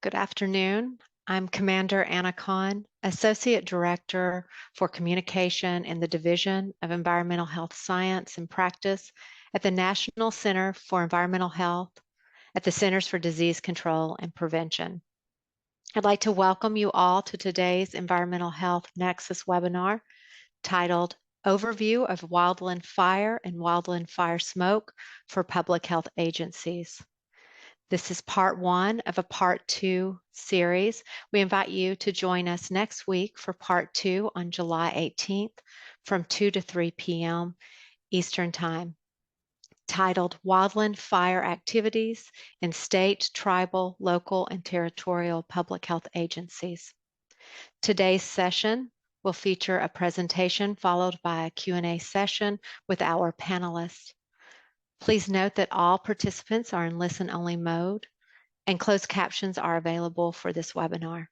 Good afternoon. I'm Commander Anna Kahn, Associate Director for Communication in the Division of Environmental Health Science and Practice at the National Center for Environmental Health at the Centers for Disease Control and Prevention. I'd like to welcome you all to today's Environmental Health Nexus webinar titled Overview of Wildland Fire and Wildland Fire Smoke for Public Health Agencies. This is part one of a part two series. We invite you to join us next week for part two on July 18th from 2 to 3 p.m. Eastern Time, titled Wildland Fire Activities in State, Tribal, Local, and Territorial Public Health Agencies. Today's session will feature a presentation followed by a Q&A session with our panelists. Please note that all participants are in listen-only mode and closed captions are available for this webinar.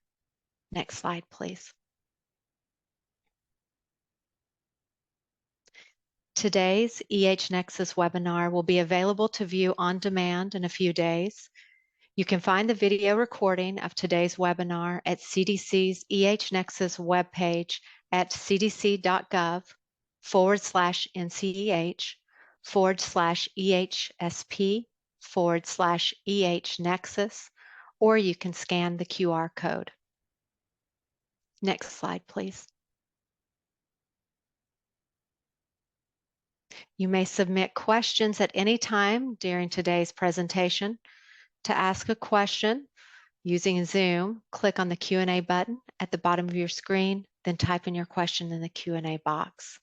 Next slide, please. Today's Nexus webinar will be available to view on demand in a few days. You can find the video recording of today's webinar at CDC's Nexus webpage at cdc.gov/NCH/EHSP/EHNexus, or you can scan the QR code. Next slide, please. You may submit questions at any time during today's presentation. To ask a question using Zoom, click on the Q&A button at the bottom of your screen, then type in your question in the Q&A box.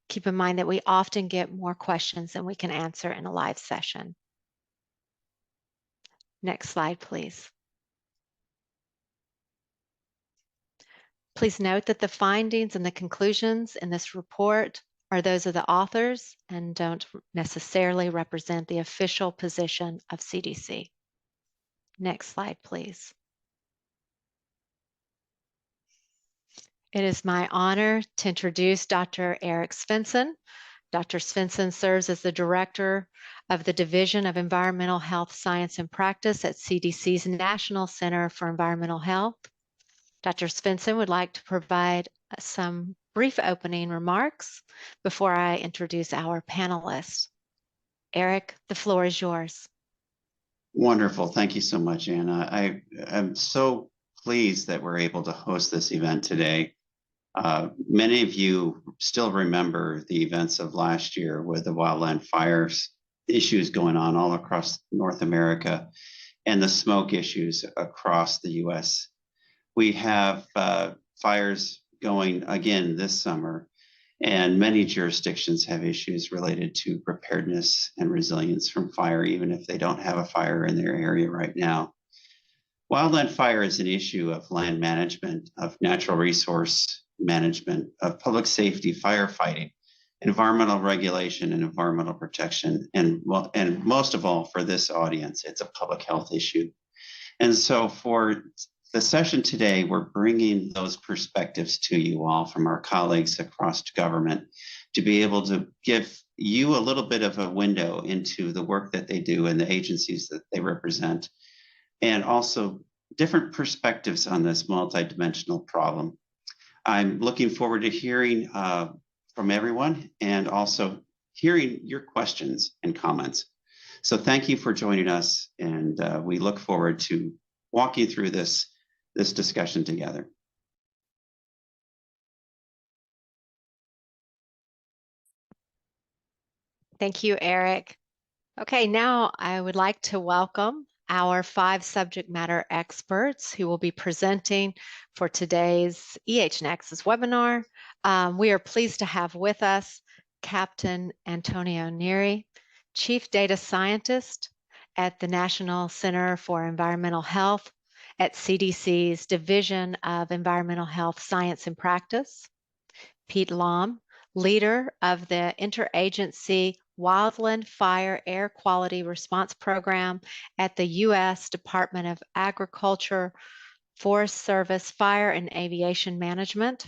Keep in mind that we often get more questions than we can answer in a live session. Next slide, please. Please note that the findings and the conclusions in this report are those of the authors and don't necessarily represent the official position of CDC. Next slide, please. It is my honor to introduce Dr. Eric Svensson. Dr. Svensson serves as the Director of the Division of Environmental Health Science and Practice at CDC's National Center for Environmental Health. Dr. Svensson would like to provide some brief opening remarks before I introduce our panelists. Eric, the floor is yours. Wonderful. Thank you so much, Anna. I am so pleased that we're able to host this event today. Many of you still remember the events of last year with the wildland fires issues going on all across North America and the smoke issues across the U.S. We have fires going again this summer, and many jurisdictions have issues related to preparedness and resilience from fire, even if they don't have a fire in their area right now. Wildland fire is an issue of land management, of natural resource management, of public safety, firefighting, environmental regulation, and environmental protection. And most of all, for this audience, it's a public health issue. And so for the session today, we're bringing those perspectives to you all from our colleagues across government to be able to give you a little bit of a window into the work that they do and the agencies that they represent, and also different perspectives on this multidimensional problem. I'm looking forward to hearing from everyone and also hearing your questions and comments. So thank you for joining us, and we look forward to walking through this discussion together. Thank you, Eric. Okay, now I would like to welcome our 5 subject matter experts who will be presenting for today's Nexus webinar. We are pleased to have with us Captain Antonio Neri, Chief Data Scientist at the National Center for Environmental Health at CDC's Division of Environmental Health Science and Practice. Pete Lom, leader of the Interagency Wildland Fire Air Quality Response Program at the U.S. Department of Agriculture, Forest Service, Fire and Aviation Management.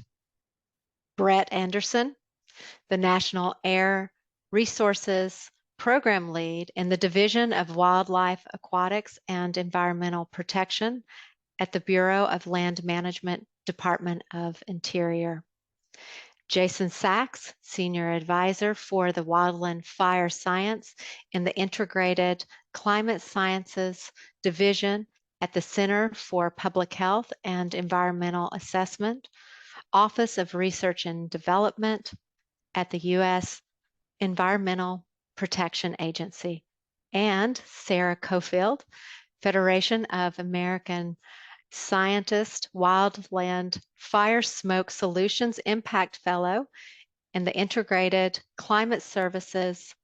Brett Anderson, the National Air Resources program lead in the Division of Wildlife, Aquatics, and Environmental Protection at the Bureau of Land Management, Department of Interior. Jason Sachs, Senior Advisor for the Wildland Fire Science in the Integrated Climate Sciences Division at the Center for Public Health and Environmental Assessment, Office of Research and Development at the U.S. Environmental Protection Agency, and Sarah Cofield, Federation of American Scientists, Wildland Fire Smoke Solutions Impact Fellow in the Integrated Climate Sciences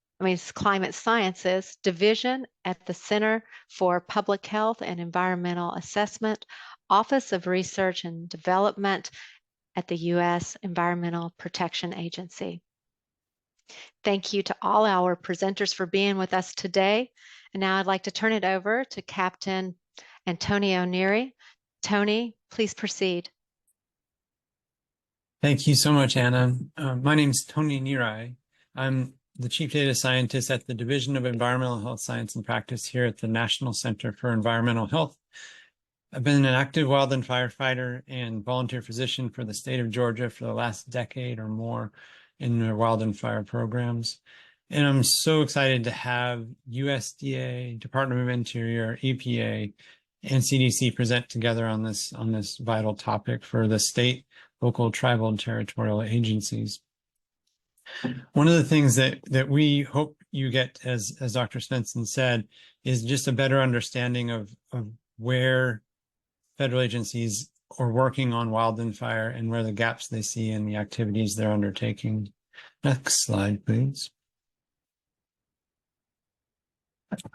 Division at the Center for Public Health and Environmental Assessment, Office of Research and Development at the U.S. Environmental Protection Agency. Thank you to all our presenters for being with us today. And now I'd like to turn it over to Captain Antonio Neri. Tony, please proceed. Thank you so much, Anna. My name is Tony Neri. I'm the Chief Data Scientist at the Division of Environmental Health Science and Practice here at the National Center for Environmental Health. I've been an active wildland firefighter and volunteer physician for the state of Georgia for the last decade or more in their wildland fire programs. And I'm so excited to have USDA, Department of Interior, EPA, and CDC present together on this vital topic for the state, local, tribal, and territorial agencies. One of the things that we hope you get, as Dr. Svensson said, is just a better understanding of where federal agencies are working on wildland fire and where the gaps they see in the activities they're undertaking. Next slide, please.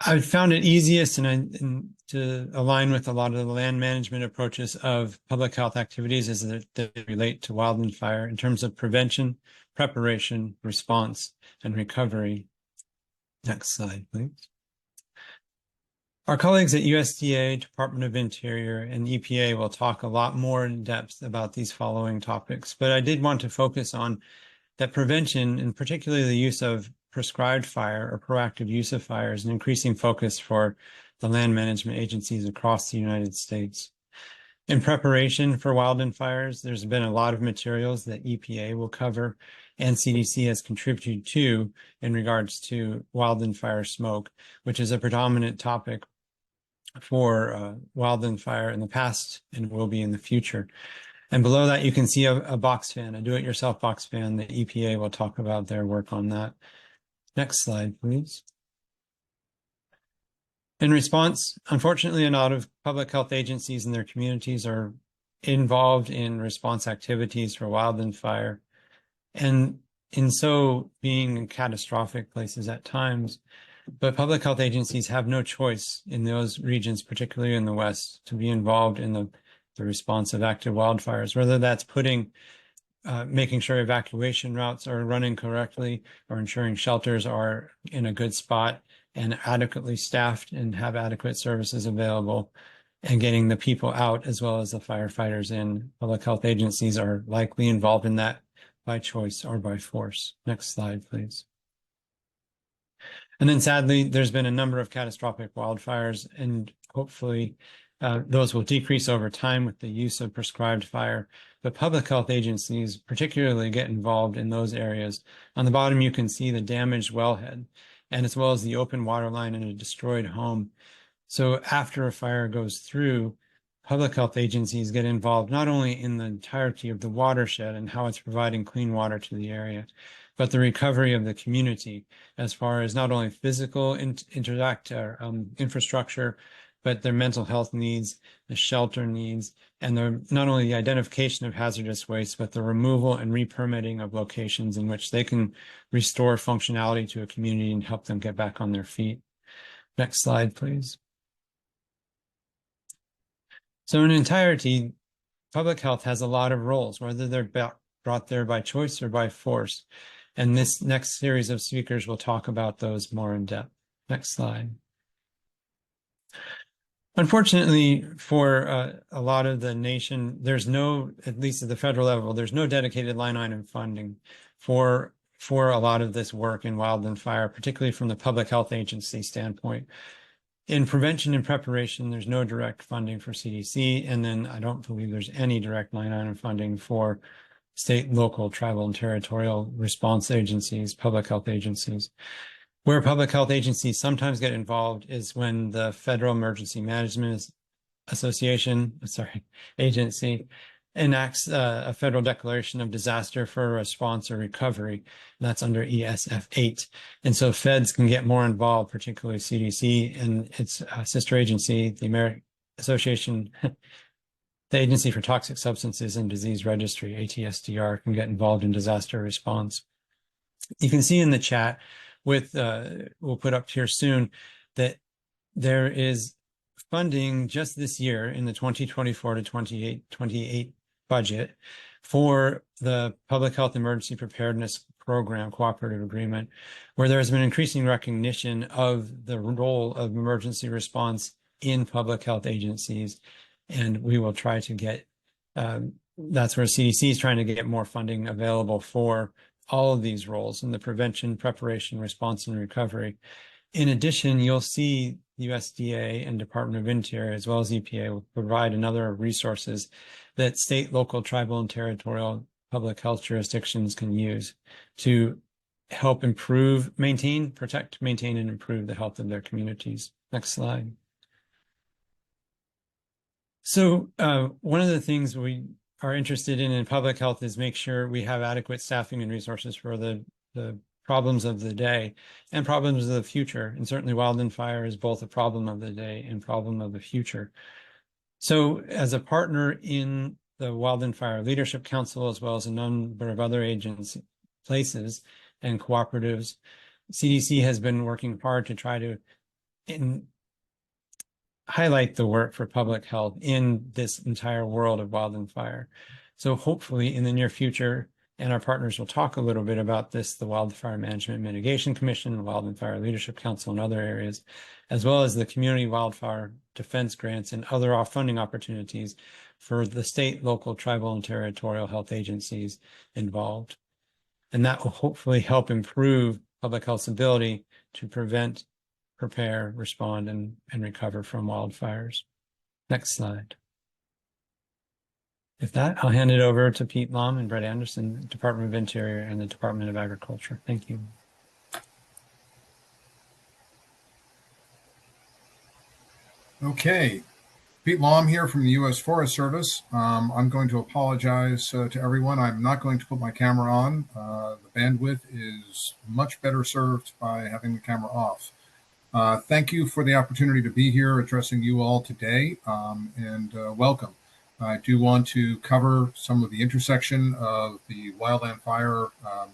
I found it easiest and to align with a lot of the land management approaches of public health activities as they relate to wildland fire in terms of prevention, preparation, response, and recovery. Next slide, please. Our colleagues at USDA, Department of Interior, and EPA will talk a lot more in depth about these following topics, but I did want to focus on that prevention, and particularly the use of prescribed fire or proactive use of fire, is an increasing focus for the land management agencies across the United States. In preparation for wildland fires, there's been a lot of materials that EPA will cover and CDC has contributed to in regards to wildland fire smoke, which is a predominant topic for wildland fire in the past and will be in the future. And below that, you can see a box fan, a do-it-yourself box fan. The EPA will talk about their work on that. Next slide, please. In response, unfortunately, a lot of public health agencies and their communities are involved in response activities for wildland fire, and in so being in catastrophic places at times. But public health agencies have no choice in those regions, particularly in the West, to be involved in the response of active wildfires, whether that's making sure evacuation routes are running correctly or ensuring shelters are in a good spot and adequately staffed and have adequate services available, and getting the people out as well as the firefighters in. Public health agencies are likely involved in that by choice or by force. Next slide, please. And then sadly, there's been a number of catastrophic wildfires, and hopefully those will decrease over time with the use of prescribed fire. But public health agencies particularly get involved in those areas. On the bottom, you can see the damaged wellhead, and as well as the open water line in a destroyed home. So after a fire goes through, public health agencies get involved not only in the entirety of the watershed and how it's providing clean water to the area, but the recovery of the community as far as not only physical infrastructure, but their mental health needs, the shelter needs, and not only the identification of hazardous waste, but the removal and re-permitting of locations in which they can restore functionality to a community and help them get back on their feet. Next slide, please. So in entirety, public health has a lot of roles, whether they're brought there by choice or by force. And this next series of speakers will talk about those more in depth. Next slide. Unfortunately, for a lot of the nation, there's no, at least at the federal level, there's no dedicated line item funding for for a lot of this work in wildland fire, particularly from the public health agency standpoint. In prevention and preparation, there's no direct funding for CDC, and then I don't believe there's any direct line item funding for state, local, tribal, and territorial response agencies, public health agencies. Where public health agencies sometimes get involved is when the Federal Emergency Management Agency enacts a federal declaration of disaster for response or recovery. That's under ESF 8. And so feds can get more involved, particularly CDC and its sister agency, the American Association, the Agency for Toxic Substances and Disease Registry, ATSDR, can get involved in disaster response. You can see in the chat with, we'll put up here soon, that there is funding just this year in the 2024 to 28 budget for the Public Health Emergency Preparedness Program Cooperative Agreement, where there has been increasing recognition of the role of emergency response in public health agencies. And we will try to get, that's where CDC is trying to get more funding available for all of these roles in the prevention, preparation, response, and recovery. In addition, you'll see USDA and Department of Interior, as well as EPA, will provide another resources that state, local, tribal, and territorial public health jurisdictions can use to help improve, maintain, protect, maintain, and improve the health of their communities. Next slide. So one of the things we are interested in public health is make sure we have adequate staffing and resources for the problems of the day and problems of the future. And certainly wildland fire is both a problem of the day and problem of the future. So as a partner in the Wildland Fire Leadership Council, as well as a number of other agencies, places, and cooperatives, CDC has been working hard to try to highlight the work for public health in this entire world of wildland fire. So hopefully in the near future, and our partners will talk a little bit about this, the Wildfire Management Mitigation Commission, the Wildland Fire Leadership Council, and other areas, as well as the Community Wildfire Defense Grants and other funding opportunities for the state, local, tribal, and territorial health agencies involved. And that will hopefully help improve public health's ability to prevent, prepare, respond, and recover from wildfires. Next slide. With that, I'll hand it over to Pete Lom and Brett Anderson, Department of Interior and the Department of Agriculture. Thank you. Okay, Pete Lom here from the U.S. Forest Service. I'm going to apologize to everyone. I'm not going to put my camera on. The bandwidth is much better served by having the camera off. Thank you for the opportunity to be here addressing you all today, and welcome. I do want to cover some of the intersection of the wildland fire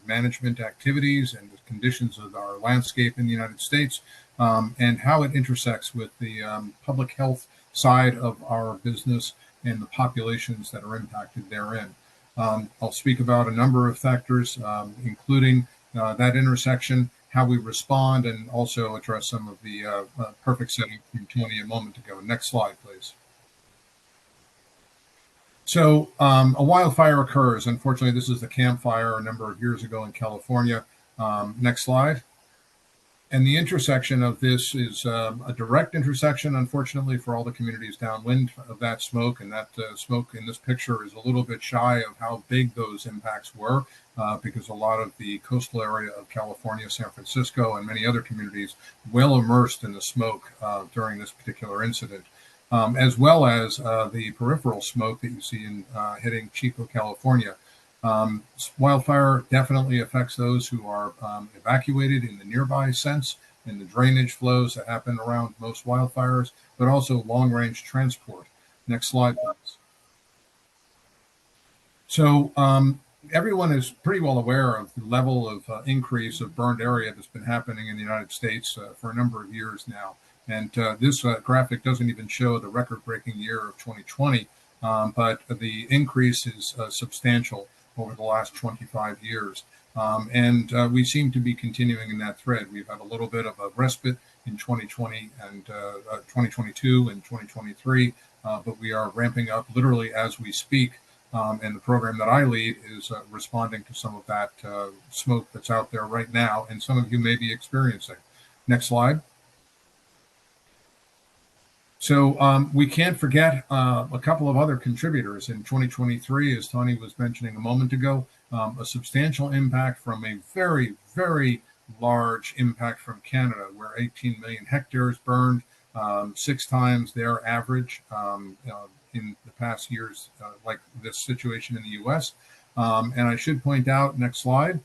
management activities and the conditions of our landscape in the United States, and how it intersects with the public health side of our business and the populations that are impacted therein. I'll speak about a number of factors, including that intersection, how we respond, and also address some of the perfect setting from Tony a moment ago. Next slide, please. So a wildfire occurs. Unfortunately, this is the Camp Fire a number of years ago in California. Next slide. And the intersection of this is a direct intersection, unfortunately, for all the communities downwind of that smoke. And that smoke in this picture is a little bit shy of how big those impacts were, because a lot of the coastal area of California, San Francisco, and many other communities well immersed in the smoke during this particular incident. As well as the peripheral smoke that you see in hitting Chico, California. Wildfire definitely affects those who are evacuated in the nearby sense, in the drainage flows that happen around most wildfires, but also long-range transport. Next slide, please. So everyone is pretty well aware of the level of increase of burned area that's been happening in the United States for a number of years now. And this graphic doesn't even show the record-breaking year of 2020, but the increase is substantial over the last 25 years. And we seem to be continuing in that thread. We've had a little bit of a respite in 2020 and 2022 and 2023, but we are ramping up literally as we speak And the program that I lead is responding to some of that smoke that's out there right now, and some of you may be experiencing. Next slide. So we can't forget a couple of other contributors in 2023, as Tony was mentioning a moment ago, a substantial impact from a very, very large impact from Canada, where 18 million hectares burned, 6 times their average in the past years, like this situation in the US. And I should point out, next slide,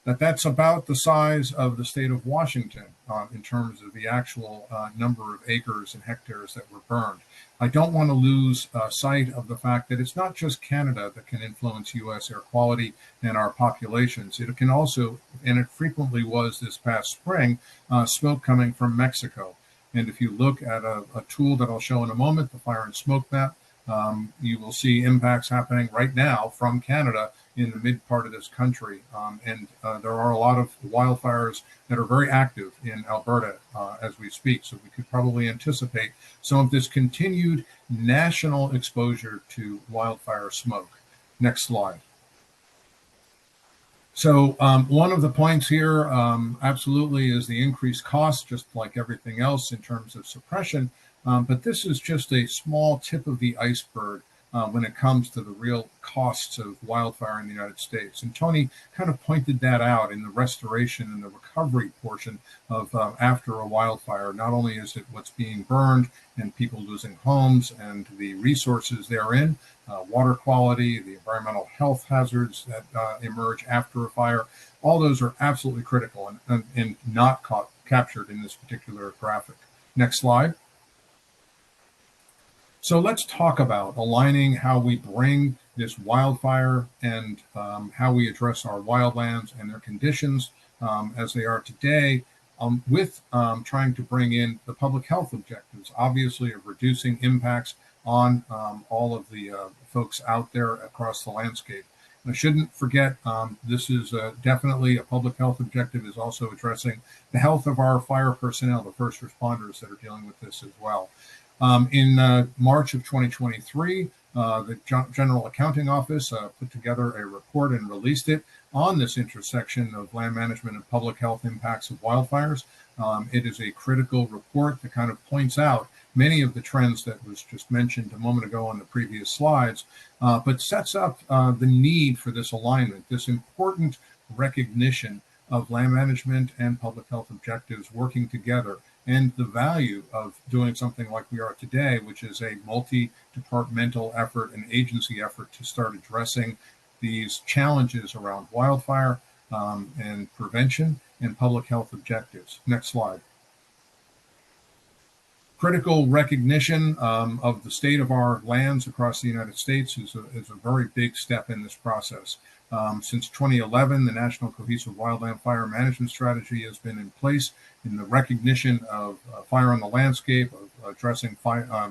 that's about the size of the state of Washington in terms of the actual number of acres and hectares that were burned. I don't want to lose sight of the fact that it's not just Canada that can influence U.S. air quality and our populations. It can also, and it frequently was this past spring, smoke coming from Mexico. And if you look at a tool that I'll show in a moment, the fire and smoke map, you will see impacts happening right now from Canada in the mid part of this country. And there are a lot of wildfires that are very active in Alberta as we speak. So we could probably anticipate some of this continued national exposure to wildfire smoke. Next slide. So one of the points here absolutely is the increased cost, just like everything else in terms of suppression. But this is just a small tip of the iceberg when it comes to the real costs of wildfire in the United States. And Tony kind of pointed that out in the restoration and the recovery portion of after a wildfire. Not only is it what's being burned and people losing homes and the resources therein, water quality, the environmental health hazards that emerge after a fire, all those are absolutely critical and not captured in this particular graphic. Next slide. So let's talk about aligning how we bring this wildfire and how we address our wildlands and their conditions as they are today with trying to bring in the public health objectives, obviously of reducing impacts on all of the folks out there across the landscape. I shouldn't forget, this is definitely a public health objective, is also addressing the health of our fire personnel, the first responders that are dealing with this as well. In March of 2023, the General Accounting Office put together a report and released it on this intersection of land management and public health impacts of wildfires. It is a critical report that kind of points out many of the trends that was just mentioned a moment ago on the previous slides, but sets up the need for this alignment, this important recognition of land management and public health objectives working together, and the value of doing something like we are today, which is a multi-departmental effort, an agency effort to start addressing these challenges around wildfire and prevention and public health objectives. Next slide. Critical recognition of the state of our lands across the United States is a very big step in this process. Since 2011, the National Cohesive Wildland Fire Management Strategy has been in place in the recognition of fire on the landscape, of addressing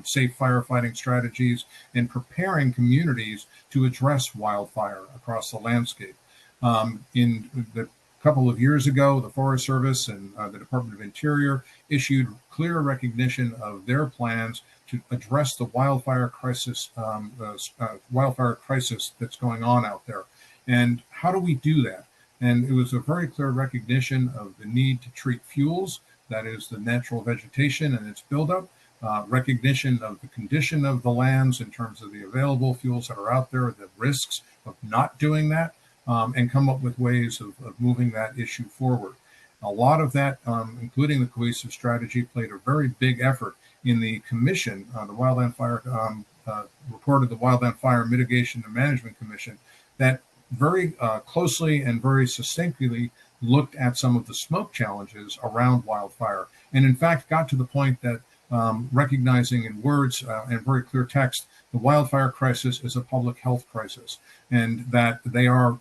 safe firefighting strategies, and preparing communities to address wildfire across the landscape. In the couple of years ago, the Forest Service and the Department of Interior issued clear recognition of their plans to address the wildfire crisis that's going on out there. And how do we do that? And it was a very clear recognition of the need to treat fuels, that is the natural vegetation and its buildup, recognition of the condition of the lands in terms of the available fuels that are out there, the risks of not doing that, and come up with ways of moving that issue forward. A lot of that, including the cohesive strategy, played a very big effort in the commission, the Wildland Fire report of the Wildland Fire Mitigation and Management Commission, that very closely and very succinctly looked at some of the smoke challenges around wildfire, and in fact got to the point that recognizing in words and very clear text, the wildfire crisis is a public health crisis, and that they are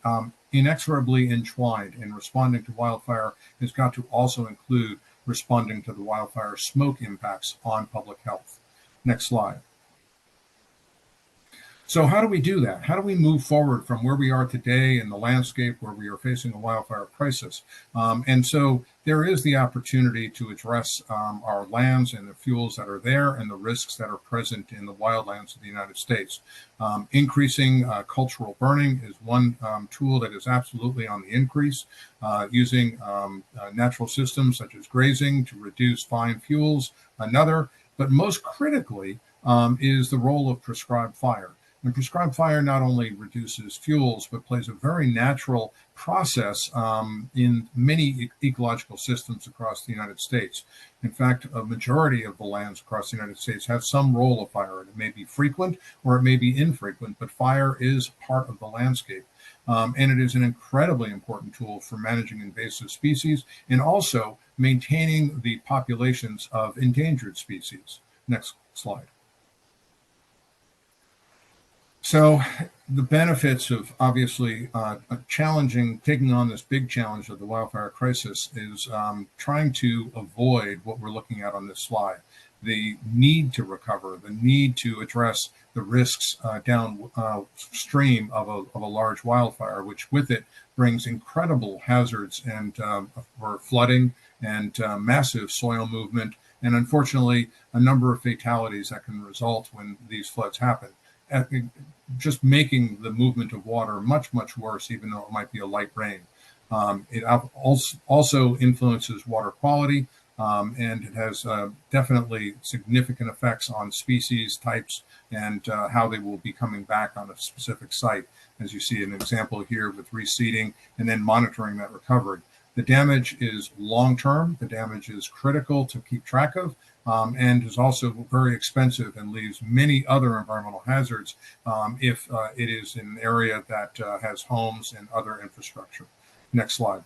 inexorably entwined, and responding to wildfire has got to also include responding to the wildfire smoke impacts on public health. Next slide. So how do we do that? How do we move forward from where we are today in the landscape where we are facing a wildfire crisis? And so there is the opportunity to address our lands and the fuels that are there and the risks that are present in the wildlands of the United States. Increasing cultural burning is one tool that is absolutely on the increase, using natural systems such as grazing to reduce fine fuels, another, but most critically is the role of prescribed fire. And prescribed fire not only reduces fuels, but plays a very natural process in many ecological systems across the United States. In fact, a majority of the lands across the United States have some role of fire. And it may be frequent or it may be infrequent, but fire is part of the landscape. And it is an incredibly important tool for managing invasive species and also maintaining the populations of endangered species. Next slide. So the benefits of obviously taking on this big challenge of the wildfire crisis is trying to avoid what we're looking at on this slide. The need to recover, the need to address the risks downstream of a large wildfire, which with it brings incredible hazards and for flooding and massive soil movement, and unfortunately, a number of fatalities that can result when these floods happen. Just making the movement of water much, much worse, even though it might be a light rain. It also influences water quality, and it has definitely significant effects on species, types, and how they will be coming back on a specific site. As you see an example here with reseeding and then monitoring that recovery. The damage is long-term. The damage is critical to keep track of, and is also very expensive and leaves many other environmental hazards if it is in an area that has homes and other infrastructure. Next slide.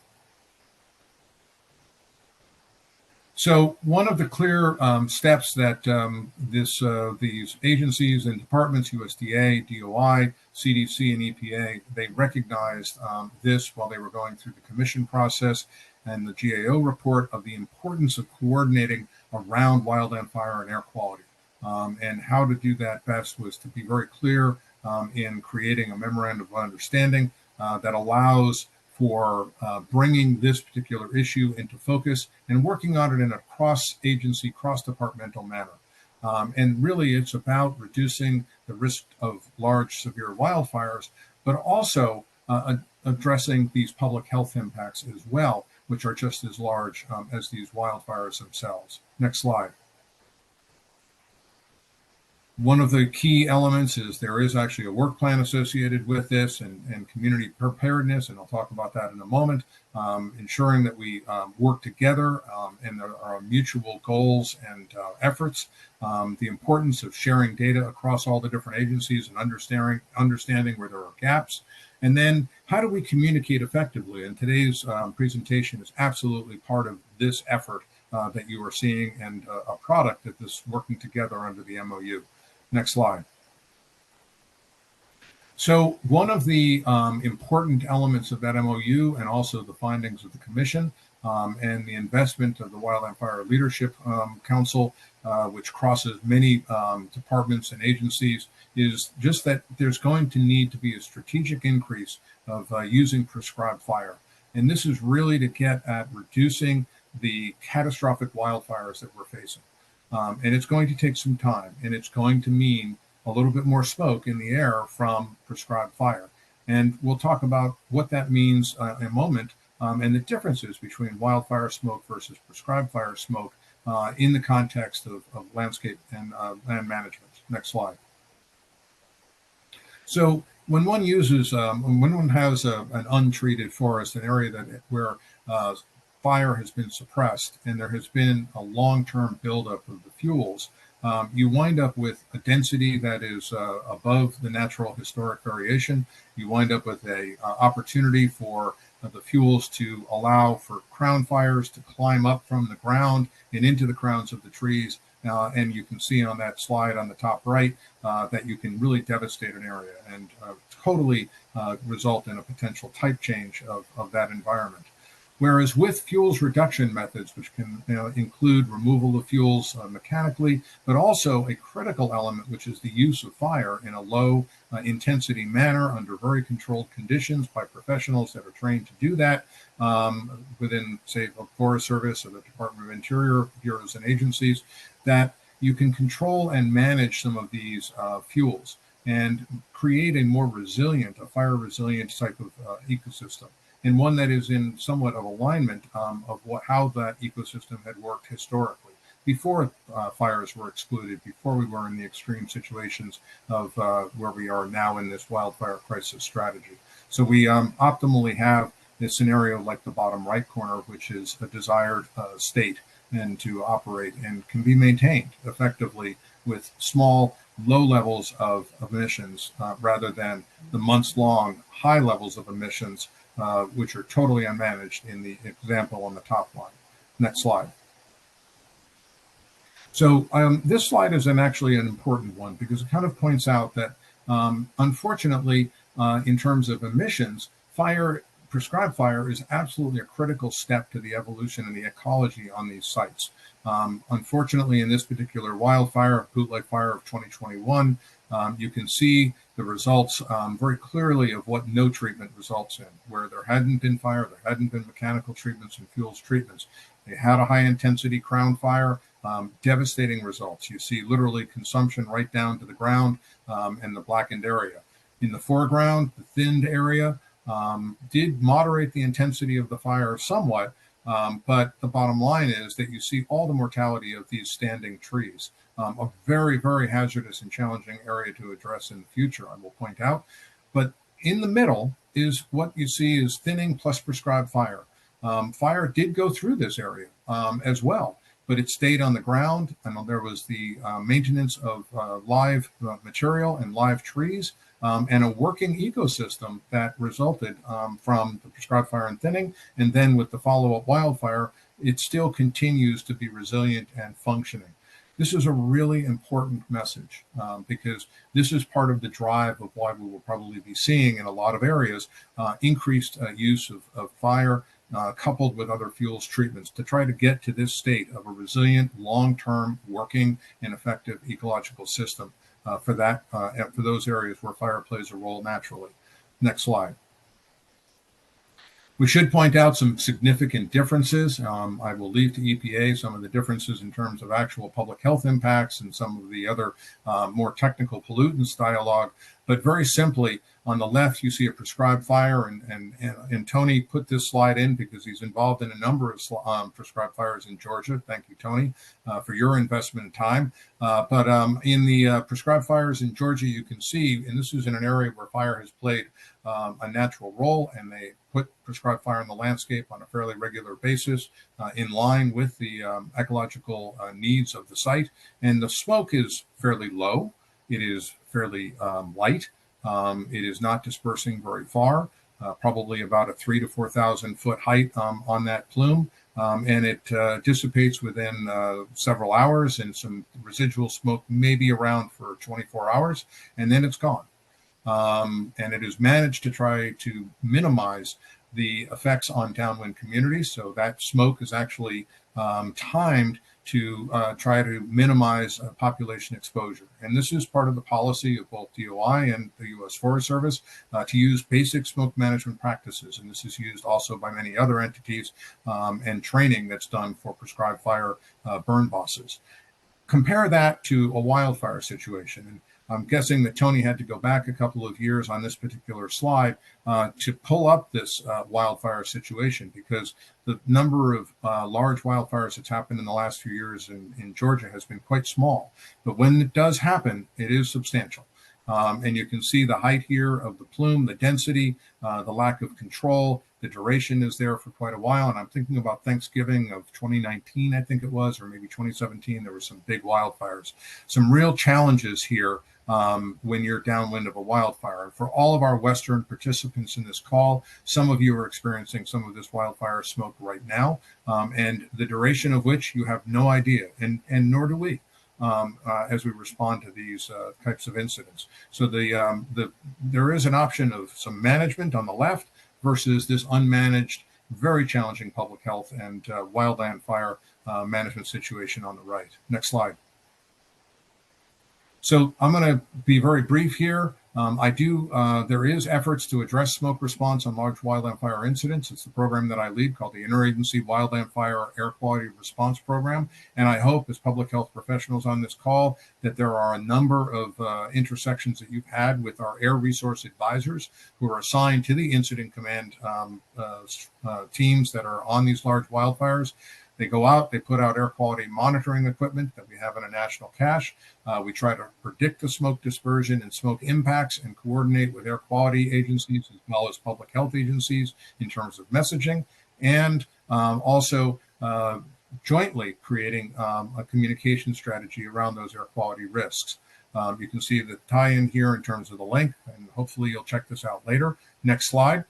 So one of the clear steps that these agencies and departments, USDA, DOI, CDC, and EPA, they recognized this while they were going through the commission process and the GAO report of the importance of coordinating around wildland fire and air quality. And how to do that best was to be very clear in creating a memorandum of understanding that allows for bringing this particular issue into focus and working on it in a cross-agency, cross-departmental manner. And really, it's about reducing the risk of large, severe wildfires, but also addressing these public health impacts as well, which are just as large as these wildfires themselves. Next slide. One of the key elements is there is actually a work plan associated with this and community preparedness, and I'll talk about that in a moment, ensuring that we work together and there are mutual goals and efforts, the importance of sharing data across all the different agencies and understanding where there are gaps, and then how do we communicate effectively? And today's presentation is absolutely part of this effort that you are seeing and a product of this working together under the MOU. Next slide. So one of the important elements of that MOU and also the findings of the commission and the investment of the Wildland Fire Leadership Council, which crosses many departments and agencies, is just that there's going to need to be a strategic increase of using prescribed fire. And this is really to get at reducing the catastrophic wildfires that we're facing. And it's going to take some time, and it's going to mean a little bit more smoke in the air from prescribed fire. And we'll talk about what that means in a moment and the differences between wildfire smoke versus prescribed fire smoke in the context of landscape and land management. Next slide. So when one uses, when one has an untreated forest, an area where fire has been suppressed and there has been a long-term buildup of the fuels, you wind up with a density that is above the natural historic variation. You wind up with a opportunity for the fuels to allow for crown fires to climb up from the ground and into the crowns of the trees. And you can see on that slide on the top right that you can really devastate an area and totally result in a potential type change of that environment. Whereas with fuels reduction methods, which can include removal of fuels mechanically, but also a critical element, which is the use of fire in a low intensity manner under very controlled conditions by professionals that are trained to do that within, say, the Forest Service or the Department of Interior bureaus and agencies, that you can control and manage some of these fuels and create a more resilient, a fire resilient type of ecosystem, and one that is in somewhat of alignment of how that ecosystem had worked historically before fires were excluded, before we were in the extreme situations of where we are now in this wildfire crisis strategy. So we optimally have this scenario like the bottom right corner, which is a desired state and to operate and can be maintained effectively with small, low levels of emissions rather than the months-long high levels of emissions which are totally unmanaged in the example on the top line. Next slide. So this slide is actually an important one because it kind of points out that unfortunately, in terms of emissions, prescribed fire is absolutely a critical step to the evolution and the ecology on these sites. Unfortunately, in this particular wildfire, Bootleg Fire of 2021, you can see the results very clearly of what no treatment results in, where there hadn't been fire, there hadn't been mechanical treatments and fuels treatments. They had a high intensity crown fire, devastating results. You see literally consumption right down to the ground and the blackened area. In the foreground, the thinned area did moderate the intensity of the fire somewhat, but the bottom line is that you see all the mortality of these standing trees. A very, very hazardous and challenging area to address in the future, I will point out. But in the middle is what you see is thinning plus prescribed fire. Fire did go through this area as well, but it stayed on the ground, and there was the maintenance of live material and live trees, and a working ecosystem that resulted from the prescribed fire and thinning. And then with the follow-up wildfire, it still continues to be resilient and functioning. This is a really important message because this is part of the drive of why we will probably be seeing in a lot of areas increased use of fire coupled with other fuels treatments to try to get to this state of a resilient, long-term, working, and effective ecological system for those areas where fire plays a role naturally. Next slide. We should point out some significant differences. I will leave to EPA some of the differences in terms of actual public health impacts and some of the other more technical pollutants dialogue. But very simply, on the left, you see a prescribed fire, and Tony put this slide in because he's involved in a number of prescribed fires in Georgia. Thank you, Tony, for your investment in time. But in the prescribed fires in Georgia, you can see, and this is in an area where fire has played a natural role, and they put prescribed fire in the landscape on a fairly regular basis in line with the ecological needs of the site. And the smoke is fairly low. It is fairly light. It is not dispersing very far, probably about a 3,000 to 4,000 foot height on that plume. And it dissipates within several hours, and some residual smoke may be around for 24 hours, and then it's gone. And it is managed to try to minimize the effects on downwind communities. So that smoke is actually timed to try to minimize population exposure. And this is part of the policy of both DOI and the U.S. Forest Service to use basic smoke management practices. And this is used also by many other entities and training that's done for prescribed fire burn bosses. Compare that to a wildfire situation. And I'm guessing that Tony had to go back a couple of years on this particular slide to pull up this wildfire situation, because the number of large wildfires that's happened in the last few years in Georgia has been quite small. But when it does happen, it is substantial. And you can see the height here of the plume, the density, the lack of control. The duration is there for quite a while. And I'm thinking about Thanksgiving of 2019, I think it was, or maybe 2017. There were some big wildfires. Some real challenges here when you're downwind of a wildfire. And for all of our Western participants in this call, some of you are experiencing some of this wildfire smoke right now, and the duration of which you have no idea, and nor do we. As we respond to these types of incidents. So there is an option of some management on the left versus this unmanaged very challenging public health and wildland fire management situation on the right. Next slide. So I'm going to be very brief here. There is efforts to address smoke response on large wildland fire incidents. It's the program that I lead called the Interagency Wildland Fire Air Quality Response Program. And I hope as public health professionals on this call that there are a number of intersections that you've had with our air resource advisors who are assigned to the incident command teams that are on these large wildfires. They go out, they put out air quality monitoring equipment that we have in a national cache. We try to predict the smoke dispersion and smoke impacts and coordinate with air quality agencies as well as public health agencies in terms of messaging, and also jointly creating a communication strategy around those air quality risks. You can see the tie-in here in terms of the link, and hopefully you'll check this out later. Next slide.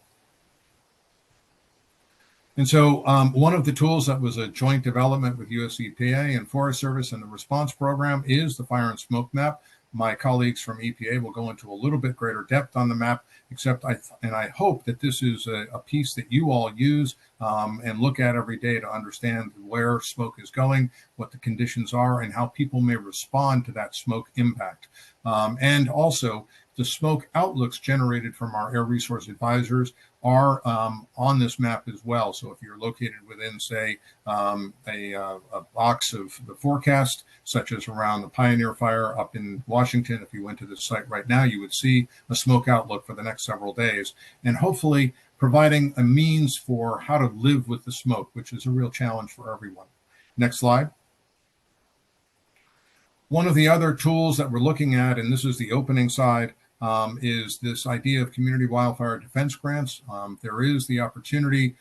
And so one of the tools that was a joint development with USDA and Forest Service and the response program is the fire and smoke map. My colleagues from EPA will go into a little bit greater depth on the map, except I hope that this is a piece that you all use and look at every day to understand where smoke is going, what the conditions are, and how people may respond to that smoke impact. And also, the smoke outlooks generated from our air resource advisors are on this map as well. So if you're located within, say, a box of the forecast, such as around the Pioneer Fire up in Washington, if you went to this site right now, you would see a smoke outlook for the next several days, and hopefully providing a means for how to live with the smoke, which is a real challenge for everyone. Next slide. One of the other tools that we're looking at, and this is the opening side, is this idea of community wildfire defense grants. There is the opportunity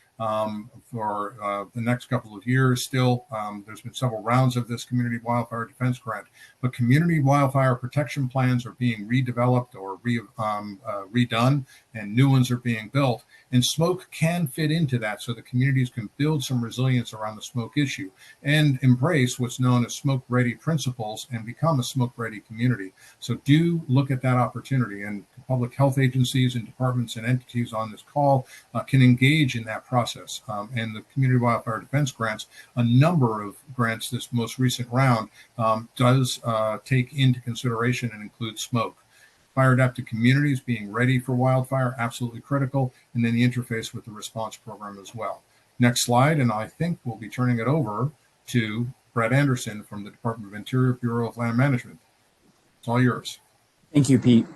for the next couple of years still. There's been several rounds of this community wildfire defense grant, but community wildfire protection plans are being redeveloped or redone, and new ones are being built. And smoke can fit into that, so the communities can build some resilience around the smoke issue and embrace what's known as smoke-ready principles and become a smoke-ready community. So do look at that opportunity, and public health agencies and departments and entities on this call can engage in that process. And the community wildfire defense grants, a number of grants this most recent round does take into consideration and include smoke. Fire adapted communities being ready for wildfire, absolutely critical, and then the interface with the response program as well. Next slide, and I think we'll be turning it over to Brett Anderson from the Department of Interior Bureau of Land Management. It's all yours. Thank you, Pete.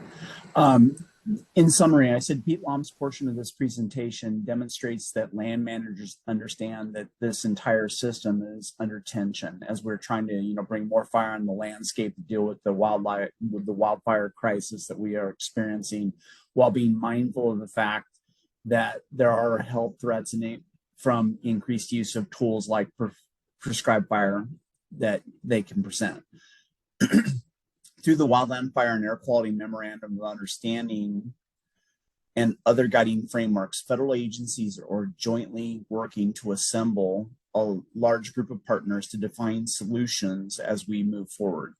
In summary, I said Pete Lom's portion of this presentation demonstrates that land managers understand that this entire system is under tension as we're trying to, bring more fire on the landscape to deal with the wildfire crisis that we are experiencing, while being mindful of the fact that there are health threats from increased use of tools like prescribed fire that they can present. Through the Wildland Fire and Air Quality Memorandum of Understanding and other guiding frameworks, federal agencies are jointly working to assemble a large group of partners to define solutions as we move forward.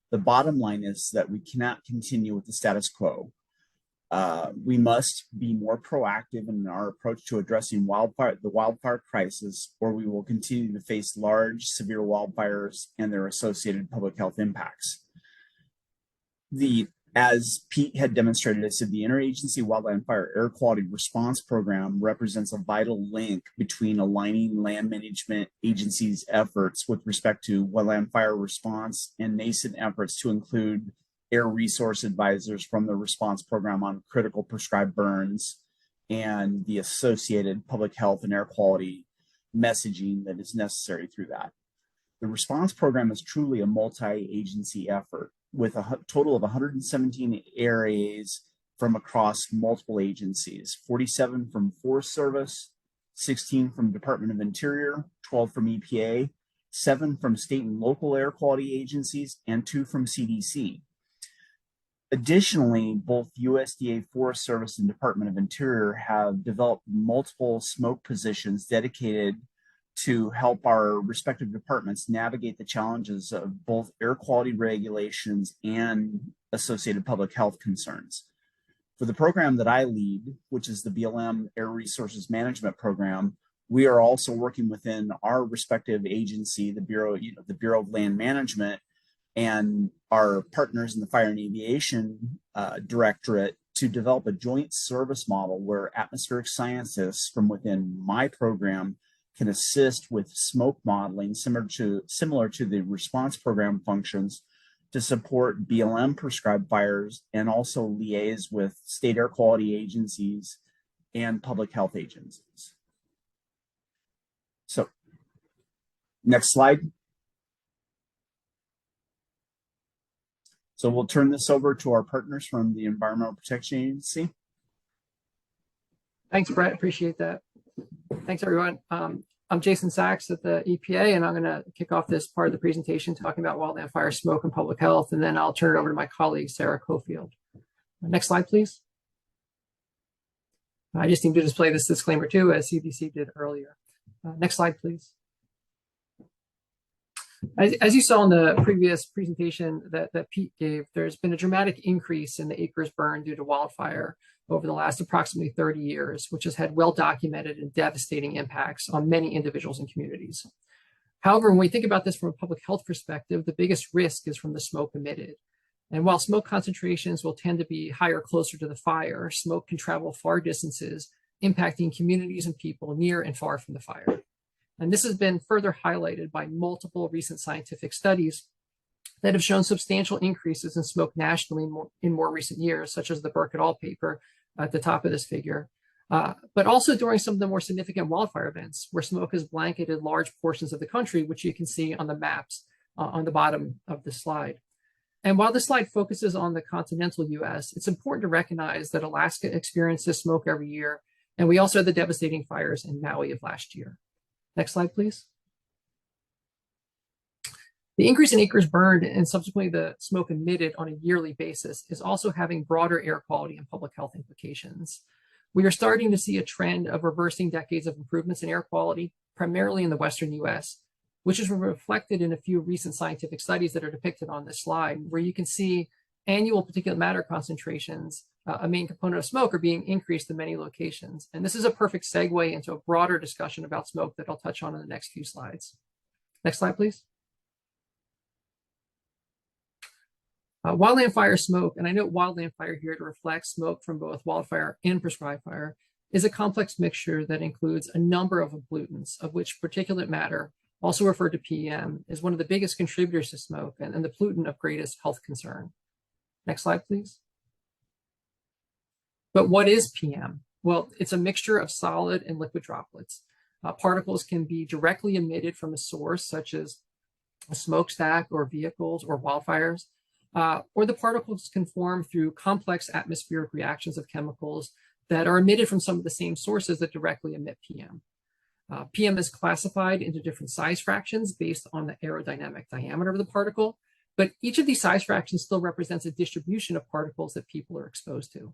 The bottom line is that we cannot continue with the status quo. We must be more proactive in our approach to addressing the wildfire crisis, or we will continue to face large, severe wildfires and their associated public health impacts. As Pete had demonstrated, I said the Interagency Wildland Fire Air Quality Response Program represents a vital link between aligning land management agencies' efforts with respect to wildland fire response and nascent efforts to include air resource advisors from the response program on critical prescribed burns and the associated public health and air quality messaging that is necessary through that. The response program is truly a multi-agency effort, with a total of 117 ARAs from across multiple agencies, 47 from Forest Service, 16 from Department of Interior, 12 from EPA, 7 from state and local air quality agencies, and 2 from CDC. Additionally, both USDA, Forest Service, and Department of Interior have developed multiple smoke positions dedicated to help our respective departments navigate the challenges of both air quality regulations and associated public health concerns. For the program that I lead, which is the BLM Air Resources Management Program, We are also working within our respective agency, the Bureau of Land Management, and our partners in the Fire and Aviation Directorate to develop a joint service model where atmospheric scientists from within my program can assist with smoke modeling similar to the response program functions to support BLM prescribed fires, and also liaise with state air quality agencies and public health agencies. So, next slide. So we'll turn this over to our partners from the Environmental Protection Agency. Thanks, Brett. Appreciate that. Thanks, everyone. I'm Jason Sachs at the EPA, and I'm going to kick off this part of the presentation talking about wildland fire, smoke, and public health, and then I'll turn it over to my colleague, Sarah Cofield. Next slide, please. I just need to display this disclaimer too, as CDC did earlier. Next slide, please. As you saw in the previous presentation that Pete gave, there's been a dramatic increase in the acres burned due to wildfire over the last approximately 30 years, which has had well-documented and devastating impacts on many individuals and communities. However, when we think about this from a public health perspective, the biggest risk is from the smoke emitted. And while smoke concentrations will tend to be higher closer to the fire, smoke can travel far distances, impacting communities and people near and far from the fire. And this has been further highlighted by multiple recent scientific studies that have shown substantial increases in smoke nationally in more recent years, such as the Burke et al. Paper at the top of this figure, but also during some of the more significant wildfire events where smoke has blanketed large portions of the country, which you can see on the maps on the bottom of the slide. And while this slide focuses on the continental US, it's important to recognize that Alaska experiences smoke every year, and we also had the devastating fires in Maui of last year. Next slide, please. The increase in acres burned and subsequently the smoke emitted on a yearly basis is also having broader air quality and public health implications. We are starting to see a trend of reversing decades of improvements in air quality, primarily in the Western US, which is reflected in a few recent scientific studies that are depicted on this slide, where you can see annual particulate matter concentrations, a main component of smoke, are being increased in many locations. And this is a perfect segue into a broader discussion about smoke that I'll touch on in the next few slides. Next slide, please. Wildland fire smoke, and I note wildland fire here to reflect smoke from both wildfire and prescribed fire, is a complex mixture that includes a number of pollutants, of which particulate matter, also referred to PM, is one of the biggest contributors to smoke and the pollutant of greatest health concern. Next slide, please. But what is PM? Well, it's a mixture of solid and liquid droplets. Particles can be directly emitted from a source, such as a smokestack or vehicles or wildfires, or the particles can form through complex atmospheric reactions of chemicals that are emitted from some of the same sources that directly emit PM. PM is classified into different size fractions based on the aerodynamic diameter of the particle, but each of these size fractions still represents a distribution of particles that people are exposed to.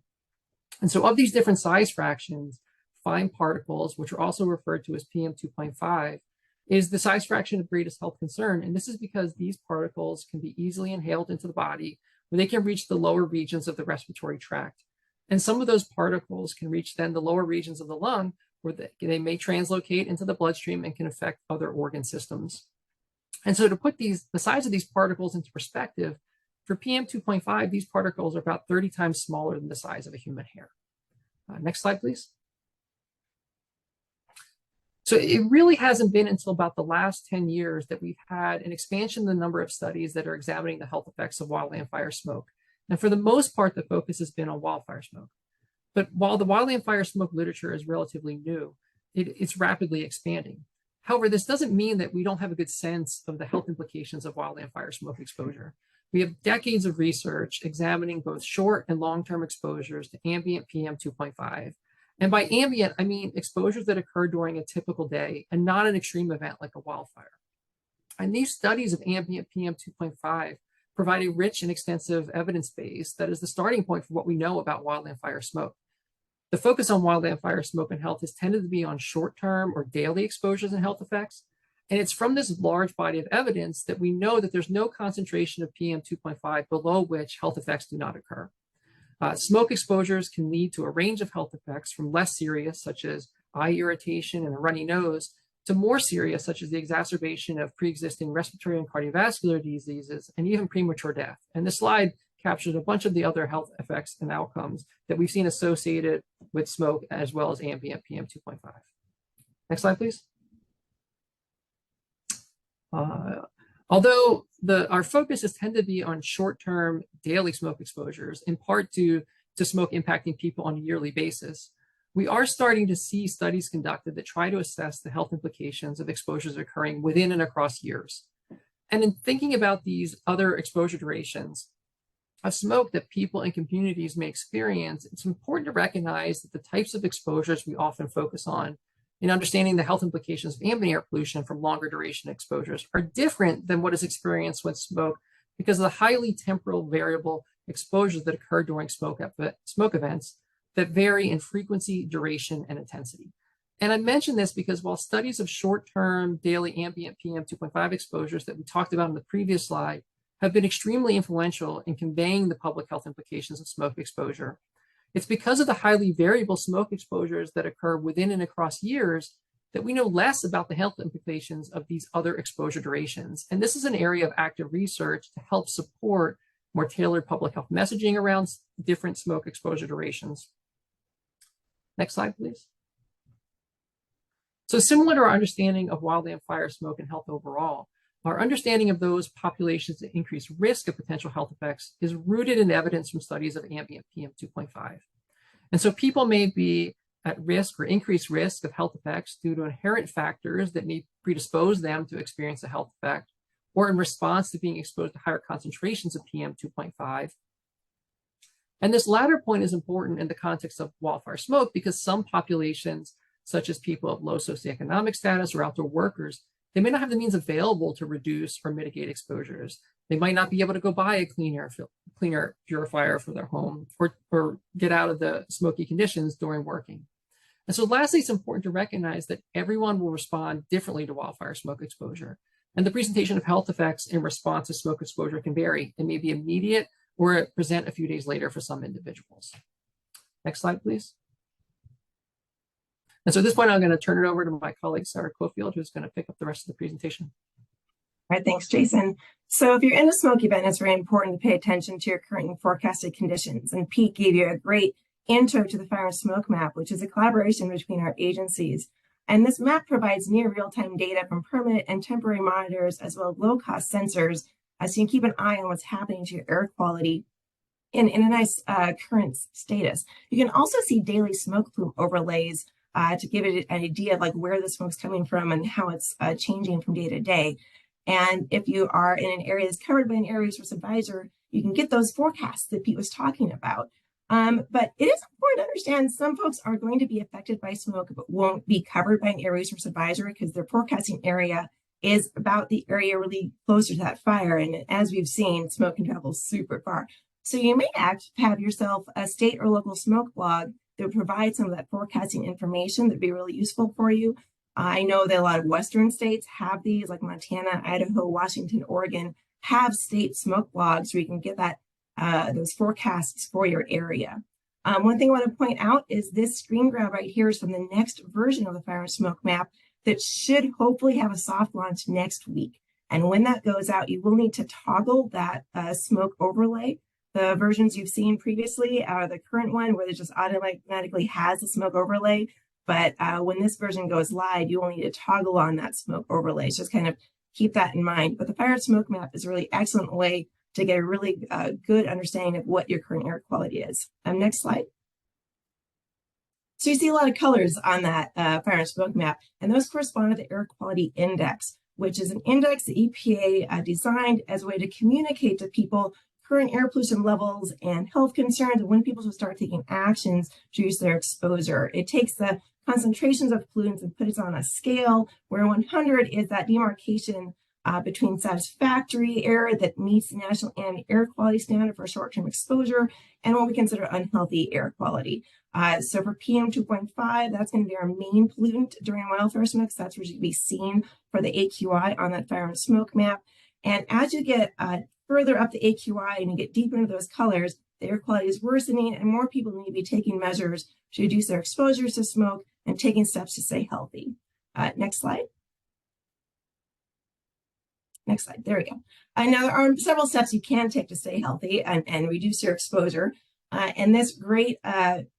And so of these different size fractions, fine particles, which are also referred to as PM 2.5, is the size fraction of greatest health concern. And this is because these particles can be easily inhaled into the body, where they can reach the lower regions of the respiratory tract. And some of those particles can reach then the lower regions of the lung, where they may translocate into the bloodstream and can affect other organ systems. And so to put the size of these particles into perspective, for PM 2.5, these particles are about 30 times smaller than the size of a human hair. Next slide, please. So it really hasn't been until about the last 10 years that we've had an expansion in the number of studies that are examining the health effects of wildland fire smoke. And for the most part, the focus has been on wildfire smoke. But while the wildland fire smoke literature is relatively new, it's rapidly expanding. However, this doesn't mean that we don't have a good sense of the health implications of wildland fire smoke exposure. We have decades of research examining both short and long-term exposures to ambient PM 2.5. And by ambient, I mean exposures that occur during a typical day and not an extreme event like a wildfire. And these studies of ambient PM 2.5 provide a rich and extensive evidence base that is the starting point for what we know about wildland fire smoke. The focus on wildland fire smoke and health has tended to be on short-term or daily exposures and health effects. And it's from this large body of evidence that we know that there's no concentration of PM 2.5 below which health effects do not occur. Smoke exposures can lead to a range of health effects from less serious, such as eye irritation, and a runny nose, to more serious, such as the exacerbation of pre-existing respiratory and cardiovascular diseases, and even premature death. And this slide captures a bunch of the other health effects and outcomes that we've seen associated with smoke, as well as ambient PM 2.5. Next slide, please. Although our focus has tended to be on short-term daily smoke exposures, in part due to smoke impacting people on a yearly basis, we are starting to see studies conducted that try to assess the health implications of exposures occurring within and across years. And in thinking about these other exposure durations of smoke that people and communities may experience, it's important to recognize that the types of exposures we often focus on in understanding the health implications of ambient air pollution from longer duration exposures are different than what is experienced with smoke because of the highly temporal variable exposures that occur during smoke events that vary in frequency, duration, and intensity. And I mention this because while studies of short-term daily ambient PM 2.5 exposures that we talked about in the previous slide have been extremely influential in conveying the public health implications of smoke exposure, it's because of the highly variable smoke exposures that occur within and across years that we know less about the health implications of these other exposure durations. And this is an area of active research to help support more tailored public health messaging around different smoke exposure durations. Next slide, please. So similar to our understanding of wildland fire smoke and health overall, our understanding of those populations at increased risk of potential health effects is rooted in evidence from studies of ambient PM 2.5. And so people may be at risk or increased risk of health effects due to inherent factors that may predispose them to experience a health effect, or in response to being exposed to higher concentrations of PM 2.5. And this latter point is important in the context of wildfire smoke because some populations, such as people of low socioeconomic status or outdoor workers, they may not have the means available to reduce or mitigate exposures. They might not be able to go buy a clean air purifier for their home or get out of the smoky conditions during working. And so lastly, it's important to recognize that everyone will respond differently to wildfire smoke exposure. And the presentation of health effects in response to smoke exposure can vary. It may be immediate or present a few days later for some individuals. Next slide, please. And so at this point, I'm going to turn it over to my colleague, Sarah Cofield, who's going to pick up the rest of the presentation. All right, thanks, Jason. So if you're in a smoke event, it's very important to pay attention to your current and forecasted conditions. And Pete gave you a great intro to the Fire and Smoke Map, which is a collaboration between our agencies. And this map provides near real-time data from permanent and temporary monitors, as well as low-cost sensors, so you can keep an eye on what's happening to your air quality in a nice current status. You can also see daily smoke plume overlays to give it an idea of like where the smoke's coming from and how it's changing from day to day. And if you are in an area that's covered by an area resource advisor, you can get those forecasts that Pete was talking about. But it is important to understand some folks are going to be affected by smoke, but won't be covered by an area resource advisor because their forecasting area is about the area really closer to that fire. And as we've seen, smoke can travel super far. So you may have yourself a state or local smoke blog that would provide some of that forecasting information that'd be really useful for you. I know that a lot of Western states have these, like Montana, Idaho, Washington, Oregon, have state smoke blogs where you can get that those forecasts for your area. One thing I want to point out is this screen grab right here is from the next version of the Fire and Smoke Map that should hopefully have a soft launch next week. And when that goes out, you will need to toggle that smoke overlay. The versions you've seen previously are the current one where it just automatically has a smoke overlay. But when this version goes live, you will need to toggle on that smoke overlay. So just kind of keep that in mind. But the Fire and Smoke Map is a really excellent way to get a really good understanding of what your current air quality is. Next slide. So you see a lot of colors on that Fire and Smoke Map, and those correspond to the Air Quality Index, which is an index the EPA designed as a way to communicate to people current air pollution levels and health concerns, and when people should start taking actions to reduce their exposure. It takes the concentrations of pollutants and puts it on a scale where 100 is that demarcation between satisfactory air that meets the National Ambient Air Quality Standard for short-term exposure and what we consider unhealthy air quality. So for PM 2.5, that's going to be our main pollutant during wildfire smoke. So that's where you can be seen for the AQI on that Fire and Smoke Map. And as you get further up the AQI and you get deeper into those colors, the air quality is worsening and more people need to be taking measures to reduce their exposures to smoke and taking steps to stay healthy. Next slide. Next slide. There we go. Now, there are several steps you can take to stay healthy and reduce your exposure. And this great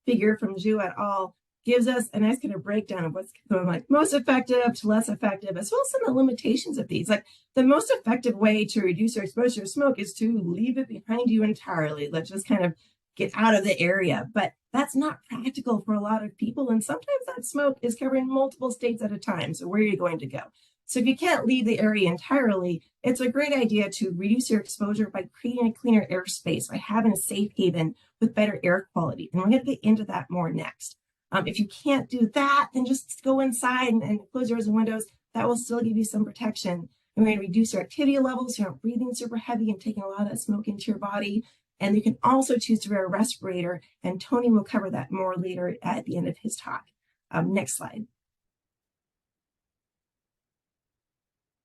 figure from Zhu et al. Gives us a nice kind of breakdown of what's going like most effective to less effective, as well as some of the limitations of these. Like the most effective way to reduce your exposure to smoke is to leave it behind you entirely. Let's just kind of get out of the area. But that's not practical for a lot of people. And sometimes that smoke is covering multiple states at a time. So where are you going to go? So if you can't leave the area entirely, it's a great idea to reduce your exposure by creating a cleaner airspace, by having a safe haven with better air quality. And we're going to get into that more next. If you can't do that, then just go inside and close doors and windows. That will still give you some protection. And we're going to reduce your activity levels. So you're not breathing super heavy and taking a lot of that smoke into your body. And you can also choose to wear a respirator. And Tony will cover that more later at the end of his talk. Next slide.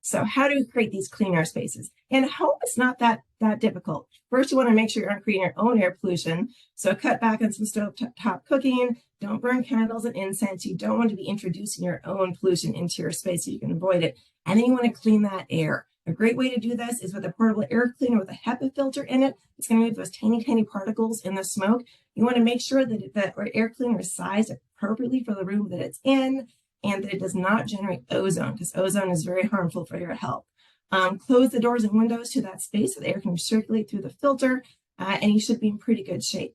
So how do you create these clean air spaces? And home is not that difficult. First, you want to make sure you're not creating your own air pollution. So cut back on some stovetop cooking. Don't burn candles and incense. You don't want to be introducing your own pollution into your space so you can avoid it. And then you want to clean that air. A great way to do this is with a portable air cleaner with a HEPA filter in it. It's going to remove those tiny, tiny particles in the smoke. You want to make sure that the air cleaner is sized appropriately for the room that it's in, and that it does not generate ozone, because ozone is very harmful for your health. Close the doors and windows to that space so the air can circulate through the filter, and you should be in pretty good shape.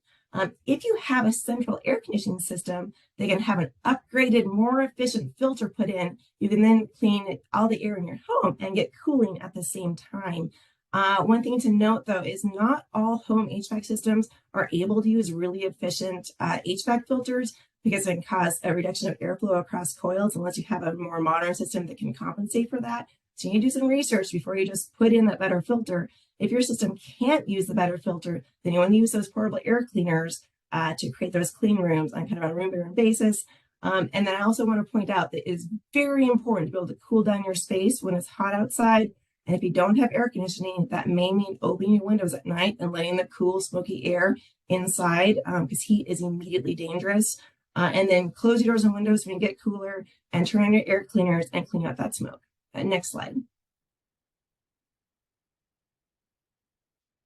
If you have a central air conditioning system, they can have an upgraded, more efficient filter put in. You can then clean all the air in your home and get cooling at the same time. One thing to note, though, is not all home HVAC systems are able to use really efficient HVAC filters, because it can cause a reduction of airflow across coils unless you have a more modern system that can compensate for that. So you need to do some research before you just put in that better filter. If your system can't use the better filter, then you want to use those portable air cleaners to create those clean rooms on kind of a room-by-room basis. And then I also want to point out that it's very important to be able to cool down your space when it's hot outside. And if you don't have air conditioning, that may mean opening your windows at night and letting the cool, smoky air inside, because heat is immediately dangerous. And then close your doors and windows when you get cooler, and turn on your air cleaners and clean out that smoke. Next slide.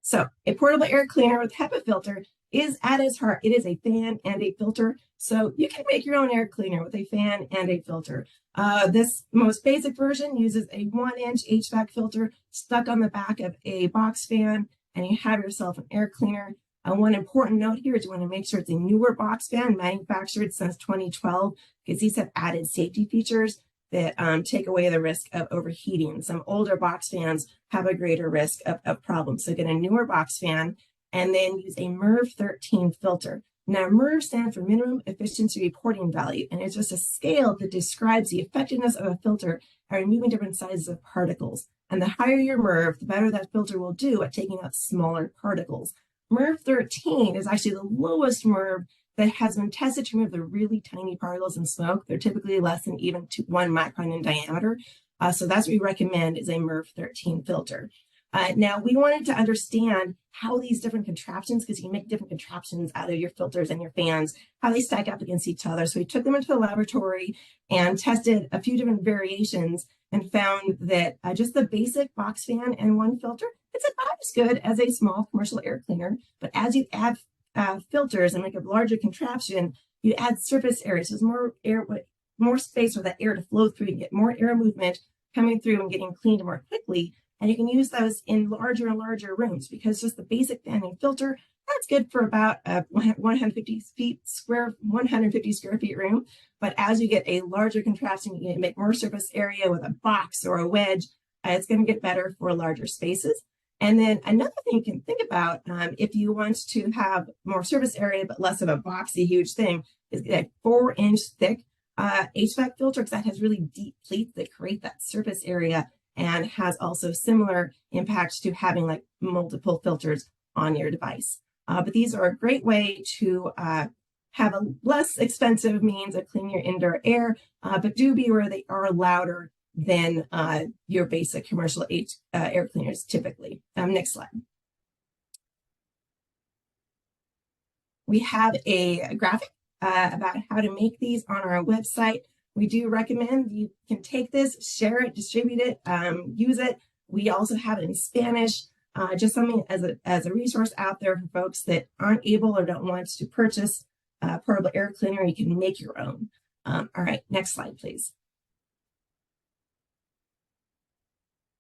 So a portable air cleaner with HEPA filter is at its heart, it is a fan and a filter. So you can make your own air cleaner with a fan and a filter. This most basic version uses a 1-inch HVAC filter stuck on the back of a box fan, and you have yourself an air cleaner. One important note here is you want to make sure it's a newer box fan manufactured since 2012, because these have added safety features that take away the risk of overheating. Some older box fans have a greater risk of problems. So get a newer box fan and then use a MERV 13 filter. Now, MERV stands for Minimum Efficiency Reporting Value, and it's just a scale that describes the effectiveness of a filter at removing different sizes of particles. And the higher your MERV, the better that filter will do at taking out smaller particles. MERV 13 is actually the lowest MERV that has been tested to remove the really tiny particles in smoke. They're typically less than even 1 micron in diameter. So that's what we recommend is a MERV 13 filter. Now, we wanted to understand how these different contraptions, because you can make different contraptions out of your filters and your fans, how they stack up against each other. So we took them into the laboratory and tested a few different variations and found that just the basic box fan and one filter, it's about as good as a small commercial air cleaner. But as you add filters and make a larger contraption, you add surface area. So there's more air, more space for that air to flow through and get more air movement coming through and getting cleaned more quickly. And you can use those in larger and larger rooms, because just the basic fan and filter, that's good for about 150 square feet room. But as you get a larger contraption, you can make more surface area with a box or a wedge. It's going to get better for larger spaces. And then another thing you can think about if you want to have more surface area but less of a boxy huge thing is get a 4-inch thick HVAC filter, because that has really deep pleats that create that surface area and has also similar impacts to having like multiple filters on your device. But these are a great way to have a less expensive means of cleaning your indoor air, but do be aware they are louder than your basic commercial air cleaners typically. Next slide. We have a graphic about how to make these on our website. We do recommend you can take this, share it, distribute it, use it. We also have it in Spanish, just something as a resource out there for folks that aren't able or don't want to purchase a portable air cleaner. You can make your own. All right, next slide, please.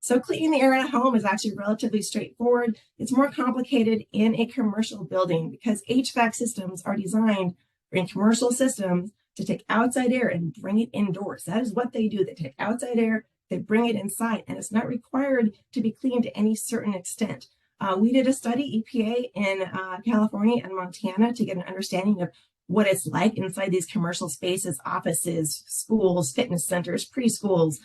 So cleaning the air at home is actually relatively straightforward. It's more complicated in a commercial building because HVAC systems are designed in commercial systems to take outside air and bring it indoors. That is what they do. They take outside air, they bring it inside, and it's not required to be cleaned to any certain extent. We did a study, EPA, in California and Montana to get an understanding of what it's like inside these commercial spaces, offices, schools, fitness centers, preschools,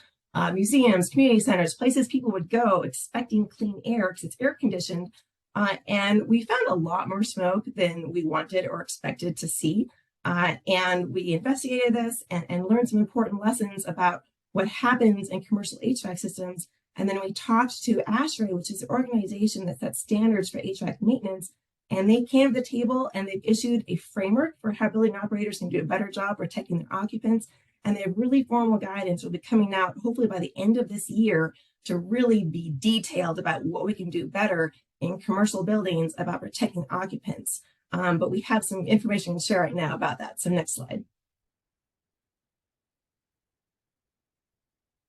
museums, community centers, places people would go expecting clean air because it's air conditioned. And we found a lot more smoke than we wanted or expected to see. And we investigated this and learned some important lessons about what happens in commercial HVAC systems. And then we talked to ASHRAE, which is an organization that sets standards for HVAC maintenance. And they came to the table and they've issued a framework for how building operators can do a better job protecting their occupants. And they have really formal guidance will be coming out hopefully by the end of this year to really be detailed about what we can do better in commercial buildings about protecting occupants. But we have some information to share right now about that. So next slide.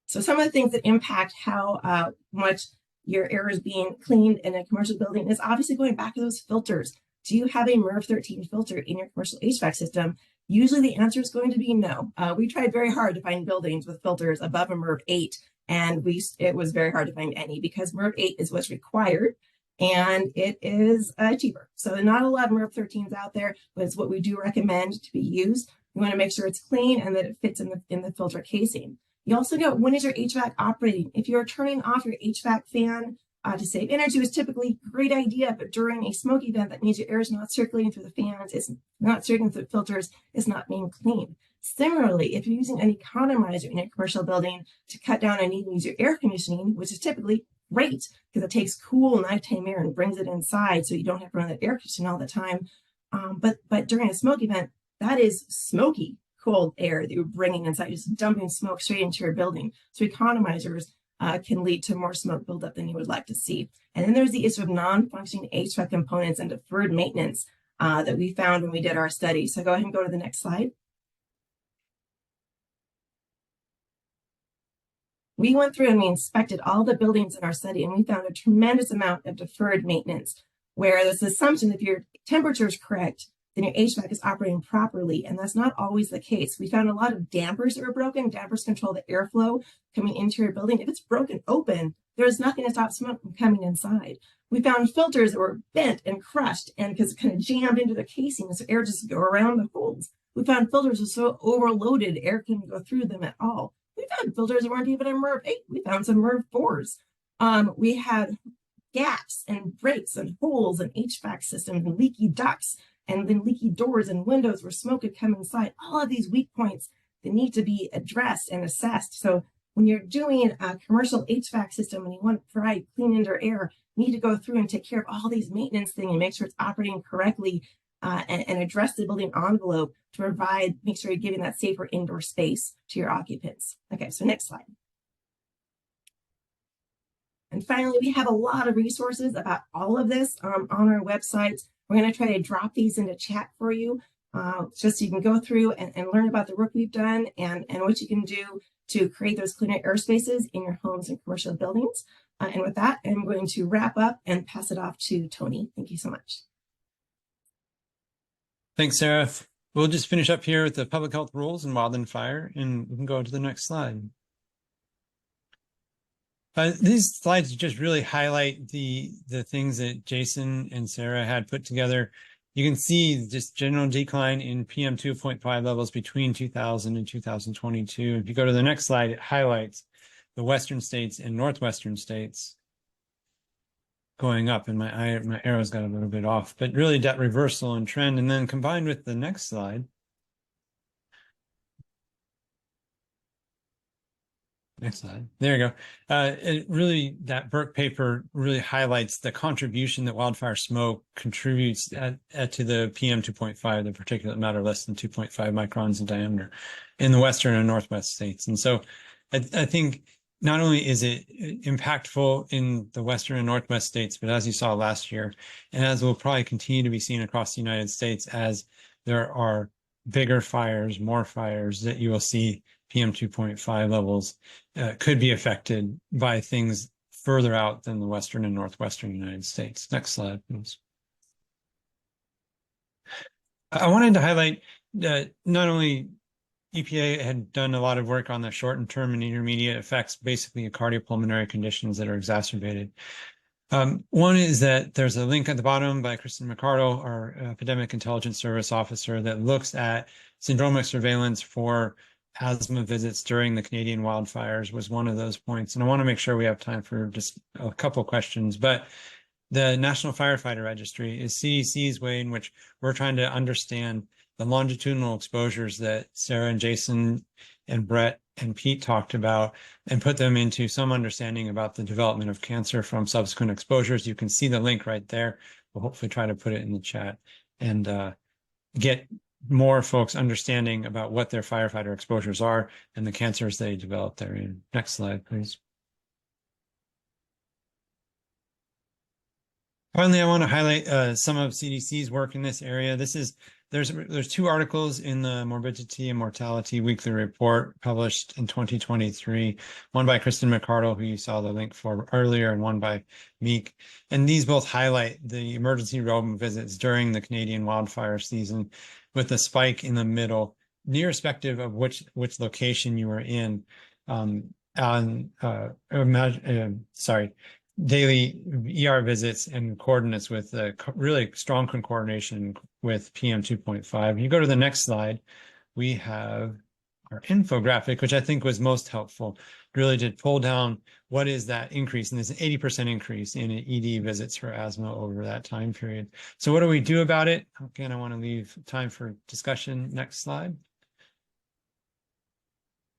So some of the things that impact how much your air is being cleaned in a commercial building is obviously going back to those filters. Do you have a MERV 13 filter in your commercial HVAC system? Usually the answer is going to be no. We tried very hard to find buildings with filters above a MERV 8, and it was very hard to find any because MERV 8 is what's required, and it is cheaper. So not a lot of MERV 13s out there, but it's what we do recommend to be used. You want to make sure it's clean and that it fits in the filter casing. You also know, when is your HVAC operating? If you're turning off your HVAC fan to save energy, is typically a great idea, but during a smoke event, that means your air is not circulating through the fans, it's not circulating through the filters, it's not being cleaned. Similarly, if you're using an economizer in a commercial building to cut down on needing to use your air conditioning, which is typically great because it takes cool nighttime air and brings it inside so you don't have to run that air conditioning all the time. But during a smoke event, that is smoky, cold air that you're bringing inside, just dumping smoke straight into your building. So economizers can lead to more smoke buildup than you would like to see. And then there's the issue of non-functioning HVAC components and deferred maintenance that we found when we did our study. So go ahead and go to the next slide. We went through and we inspected all the buildings in our study, and we found a tremendous amount of deferred maintenance, where there's the assumption if your temperature is correct, then your HVAC is operating properly, and that's not always the case. We found a lot of dampers that were broken. Dampers control the airflow coming into your building. If it's broken open, there's nothing to stop smoke from coming inside. We found filters that were bent and crushed, and because it kind of jammed into the casing, so air just go around the holes. We found filters that were so overloaded, air couldn't go through them at all. We found filters that weren't even a MERV 8. We found some MERV 4s. We had gaps and breaks and holes in HVAC systems and leaky ducts, and then leaky doors and windows where smoke could come inside. All of these weak points that need to be addressed and assessed. So when you're doing a commercial HVAC system and you want to provide clean indoor air, you need to go through and take care of all these maintenance things and make sure it's operating correctly and address the building envelope to make sure you're giving that safer indoor space to your occupants. Okay, so next slide. And finally, we have a lot of resources about all of this on our website. We're going to try to drop these into chat for you, just so you can go through and learn about the work we've done and what you can do to create those cleaner air spaces in your homes and commercial buildings. And with that, I'm going to wrap up and pass it off to Tony. Thank you so much. Thanks, Sarah. We'll just finish up here with the public health rules and wildland fire, and we can go to the next slide. These slides just really highlight the things that Jason and Sarah had put together. You can see just general decline in PM 2.5 levels between 2000 and 2022. If you go to the next slide, it highlights the western states and northwestern states going up, and my arrows got a little bit off, but really that reversal in trend. And then combined with the next slide, Next slide. There you go. It really, that Burke paper really highlights the contribution that wildfire smoke contributes to the PM 2.5, the particulate matter less than 2.5 microns in diameter in the western and northwest states. And so I think not only is it impactful in the western and northwest states, but as you saw last year, and as will probably continue to be seen across the United States, as there are bigger fires, more fires, that you will see PM 2.5 levels could be affected by things further out than the western and northwestern United States. Next slide, please. I wanted to highlight that not only EPA had done a lot of work on the short and term and intermediate effects, basically cardiopulmonary conditions that are exacerbated. One is that there's a link at the bottom by Kristen McCardle, our Epidemic Intelligence Service officer, that looks at syndromic surveillance for asthma visits during the Canadian wildfires was one of those points. And I want to make sure we have time for just a couple questions. But the National Firefighter Registry is CDC's way in which we're trying to understand the longitudinal exposures that Sarah and Jason and Brett and Pete talked about and put them into some understanding about the development of cancer from subsequent exposures. You can see the link right there. We'll hopefully try to put it in the chat and get more folks understanding about what their firefighter exposures are and the cancers they develop therein. Next slide, please. Finally, I want to highlight some of CDC's work in this area. There's two articles in the Morbidity and Mortality Weekly Report published in 2023, one by Kristen McCardle, who you saw the link for earlier, and one by Meek. And these both highlight the emergency room visits during the Canadian wildfire season, with a spike in the middle, irrespective of which location you were in, daily ER visits and coordinates with really strong coordination with PM 2.5. You go to the next slide, we have our infographic, which I think was most helpful, really to pull down what is that increase. And there's an 80% increase in ED visits for asthma over that time period. So what do we do about it? Again, I want to leave time for discussion. Next slide.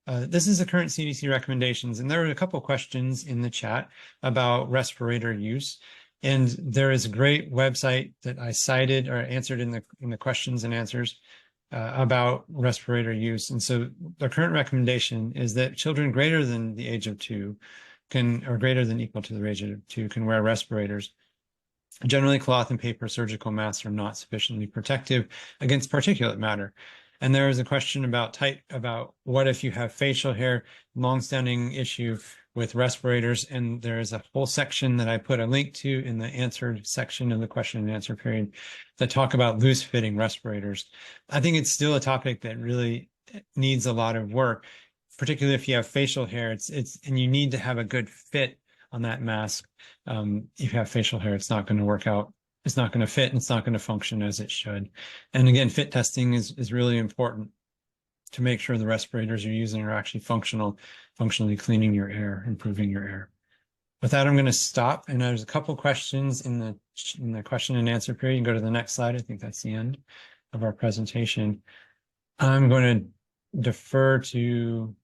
This is the current CDC recommendations, and there are a couple questions in the chat about respirator use. And there is a great website that I cited or answered in the questions and answers about respirator use. And so the current recommendation is that children greater than the age of 2 or greater than equal to the age of 2 can wear respirators. Generally, cloth and paper surgical masks are not sufficiently protective against particulate matter. And there is a question about what if you have facial hair, longstanding issue with respirators. And there is a whole section that I put a link to in the answered section of the question and answer period that talk about loose fitting respirators. I think it's still a topic that really needs a lot of work, particularly if you have facial hair. And you need to have a good fit on that mask. If you have facial hair, it's not going to work out. It's not going to fit and it's not going to function as it should. And again, fit testing is really important to make sure the respirators you're using are actually functionally cleaning your air, improving your air. With that, I'm going to stop. And there's a couple questions in the question and answer period. You can go to the next slide. I think that's the end of our presentation. I'm going to defer to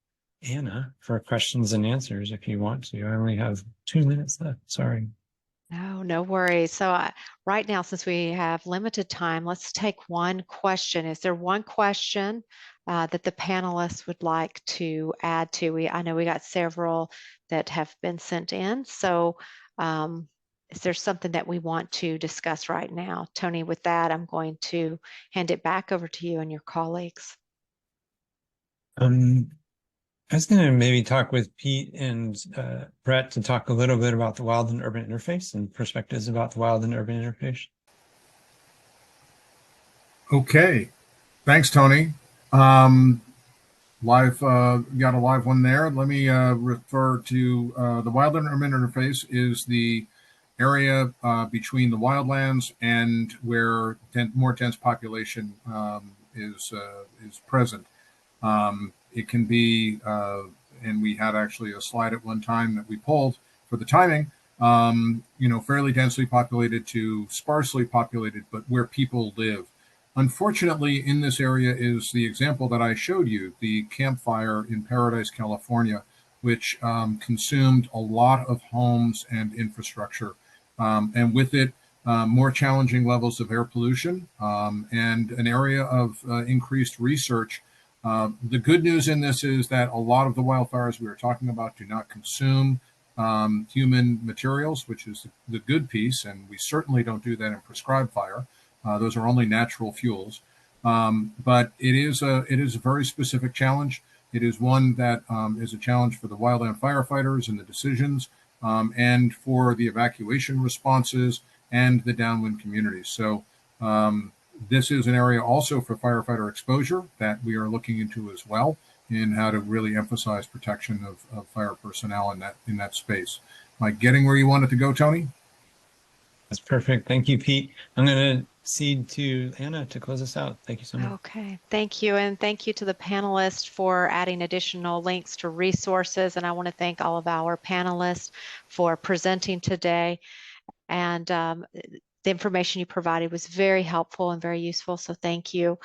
Anna for questions and answers if you want to. I only have 2 minutes left. Sorry. No worries. So right now, since we have limited time, let's take one question. Is there one question that the panelists would like to add to? I know we got several that have been sent in. So is there something that we want to discuss right now? Tony, with that, I'm going to hand it back over to you and your colleagues. I was going to maybe talk with Pete and Brett to talk a little bit about the wild and urban interface and perspectives about the wild and urban interface. Okay, thanks, Tony. Got a live one there. Let me refer to the wild and urban interface is the area between the wildlands and where more dense population is present. It can be, and we had actually a slide at one time that we pulled for the timing, fairly densely populated to sparsely populated, but where people live. Unfortunately, in this area is the example that I showed you, the campfire in Paradise, California, which consumed a lot of homes and infrastructure. And with it, more challenging levels of air pollution and an area of increased research. The good news in this is that a lot of the wildfires we are talking about do not consume human materials, which is the good piece, and we certainly don't do that in prescribed fire. Those are only natural fuels. But it is a very specific challenge. It is one that is a challenge for the wildland firefighters and the decisions, and for the evacuation responses and the downwind communities. So this is an area also for firefighter exposure that we are looking into as well, in how to really emphasize protection of fire personnel in that space. Am I getting where you wanted to go, Tony? That's perfect. Thank you, Pete. I'm going to cede to Anna to close us out. Thank you so much. Okay, thank you. And thank you to the panelists for adding additional links to resources. And I want to thank all of our panelists for presenting today. And the information you provided was very helpful and very useful. So thank you.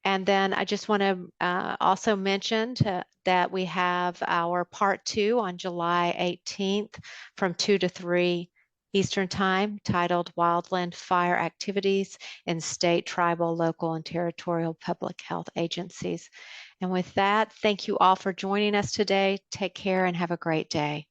And then I just want to also mention that we have our part 2 on July 18th from 2 to 3 Eastern Time, titled Wildland Fire Activities in State, Tribal, Local, and Territorial Public Health Agencies. And with that, thank you all for joining us today. Take care and have a great day.